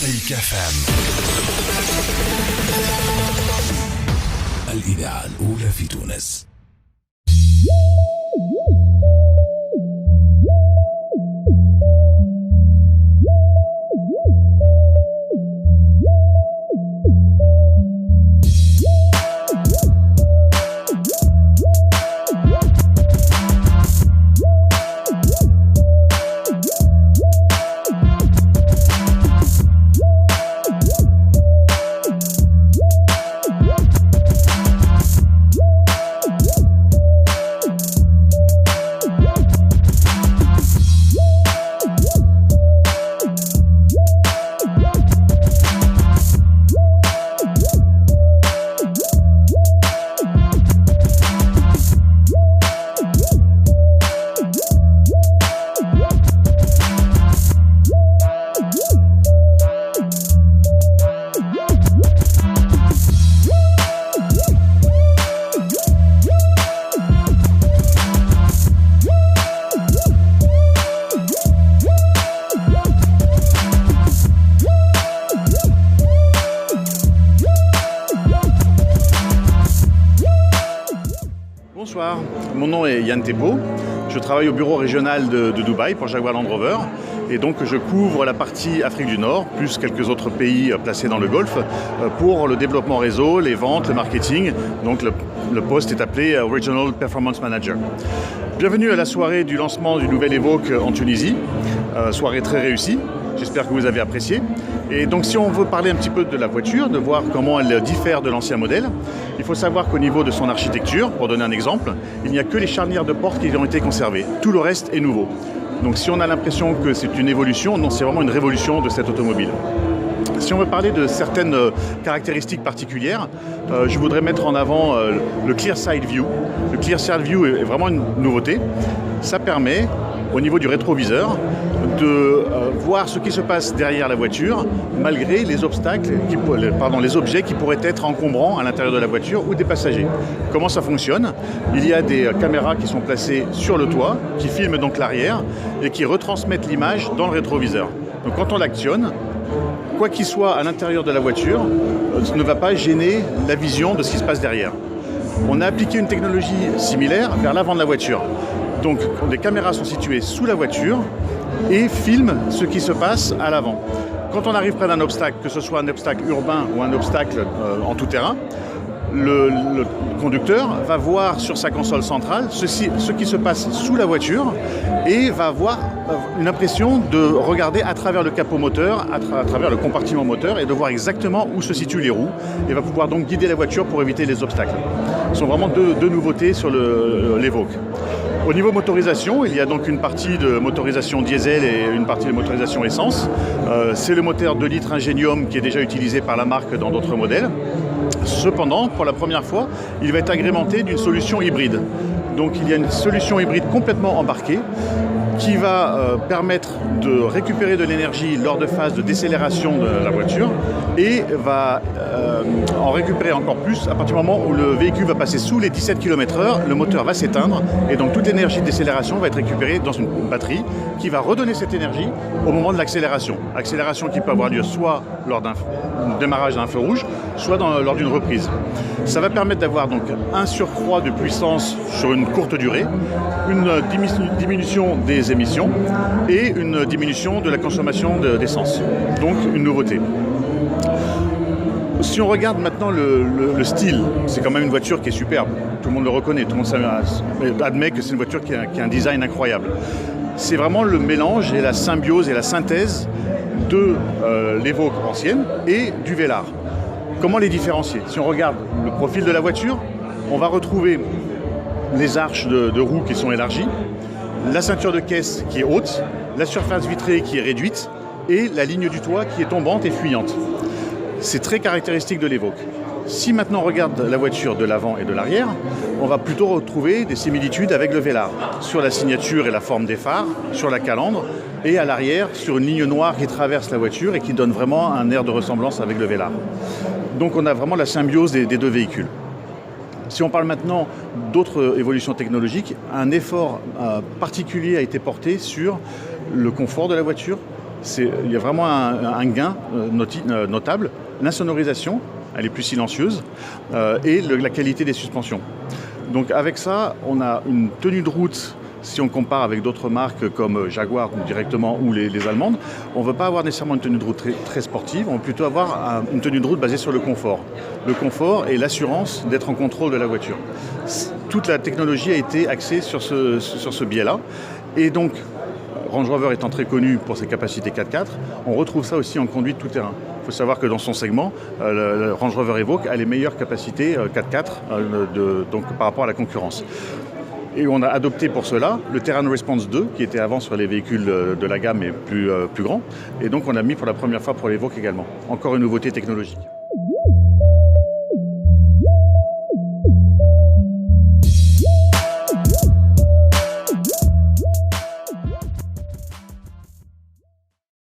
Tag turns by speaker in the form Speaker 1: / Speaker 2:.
Speaker 1: مزيكا فام، الإذاعة الأولى في تونس.
Speaker 2: Bonsoir, mon nom est Yann Thébault, je travaille au bureau régional de Dubaï pour Jaguar Land Rover et donc je couvre la partie Afrique du Nord plus quelques autres pays placés dans le Golfe pour le développement réseau, les ventes, le marketing. Donc le poste est appelé Regional Performance Manager. Bienvenue à la soirée du lancement du nouvel Evoque en Tunisie, soirée très réussie. J'espère que vous avez apprécié. Et donc si on veut parler un petit peu de la voiture, de voir comment elle diffère de l'ancien modèle, il faut savoir qu'au niveau de son architecture, pour donner un exemple, il n'y a que les charnières de porte qui ont été conservées. Tout le reste est nouveau. Donc si on a l'impression que c'est une évolution, non, c'est vraiment une révolution de cette automobile. Si on veut parler de certaines caractéristiques particulières, je voudrais mettre en avant le Clear Side View. Le Clear Side View est vraiment une nouveauté. Ça permet, au niveau du rétroviseur, de voir ce qui se passe derrière la voiture malgré les obstacles, les objets qui pourraient être encombrants à l'intérieur de la voiture ou des passagers. Comment ça fonctionne? Il y a des caméras qui sont placées sur le toit, qui filment donc l'arrière et qui retransmettent l'image dans le rétroviseur. Donc quand on l'actionne, quoi qu'il soit à l'intérieur de la voiture, ça ne va pas gêner la vision de ce qui se passe derrière. On a appliqué une technologie similaire vers l'avant de la voiture. Donc les caméras sont situées sous la voiture et filment ce qui se passe à l'avant. Quand on arrive près d'un obstacle, que ce soit un obstacle urbain ou un obstacle en tout terrain, le conducteur va voir sur sa console centrale ce qui se passe sous la voiture et va avoir une impression de regarder à travers le capot moteur, à travers le compartiment moteur et de voir exactement où se situent les roues et va pouvoir donc guider la voiture pour éviter les obstacles. Ce sont vraiment deux nouveautés sur l'Evoque. Au niveau motorisation, il y a donc une partie de motorisation diesel et une partie de motorisation essence. C'est le moteur 2 litres Ingenium qui est déjà utilisé par la marque dans d'autres modèles. Cependant, pour la première fois, il va être agrémenté d'une solution hybride. Donc il y a une solution hybride complètement embarquée qui va permettre de récupérer de l'énergie lors de phases de décélération de la voiture et va en récupérer encore plus à partir du moment où le véhicule va passer sous les 17 km/h, le moteur va s'éteindre et donc toute l'énergie de décélération va être récupérée dans une batterie qui va redonner cette énergie au moment de l'accélération. Accélération qui peut avoir lieu soit lors d'un démarrage d'un feu rouge, soit lors d'une reprise. Ça va permettre d'avoir donc un surcroît de puissance sur une courte durée, une diminution des émissions et une diminution de la consommation d'essence. Donc une nouveauté. Si on regarde maintenant le style, c'est quand même une voiture qui est superbe. Tout le monde le reconnaît, tout le monde admet que c'est une voiture qui a un design incroyable. C'est vraiment le mélange et la symbiose et la synthèse de l'Evoque ancienne et du Velar. Comment les différencier? Si on regarde le profil de la voiture, on va retrouver les arches de roues qui sont élargies, la ceinture de caisse qui est haute, la surface vitrée qui est réduite et la ligne du toit qui est tombante et fuyante. C'est très caractéristique de l'Evoque. Si maintenant on regarde la voiture de l'avant et de l'arrière, on va plutôt retrouver des similitudes avec le Velar, sur la signature et la forme des phares, sur la calandre, et à l'arrière sur une ligne noire qui traverse la voiture et qui donne vraiment un air de ressemblance avec le Velar. Donc on a vraiment la symbiose des deux véhicules. Si on parle maintenant d'autres évolutions technologiques, un effort particulier a été porté sur le confort de la voiture, il y a vraiment un gain notable. L'insonorisation, elle est plus silencieuse, et la qualité des suspensions. Donc avec ça, on a une tenue de route. Si on compare avec d'autres marques comme Jaguar directement ou les allemandes, on ne veut pas avoir nécessairement une tenue de route très sportive, on veut plutôt avoir une tenue de route basée sur le confort. Le confort et l'assurance d'être en contrôle de la voiture. Toute la technologie a été axée sur ce biais-là. Et donc, Range Rover étant très connu pour ses capacités 4x4, on retrouve ça aussi en conduite tout-terrain. Il faut savoir que dans son segment, le Range Rover Evoque a les meilleures capacités 4x4 donc par rapport à la concurrence. Et on a adopté pour cela le Terrain Response 2, qui était avant sur les véhicules de la gamme mais plus grand. Et donc on a mis pour la première fois pour l'Evoque également. Encore une nouveauté technologique.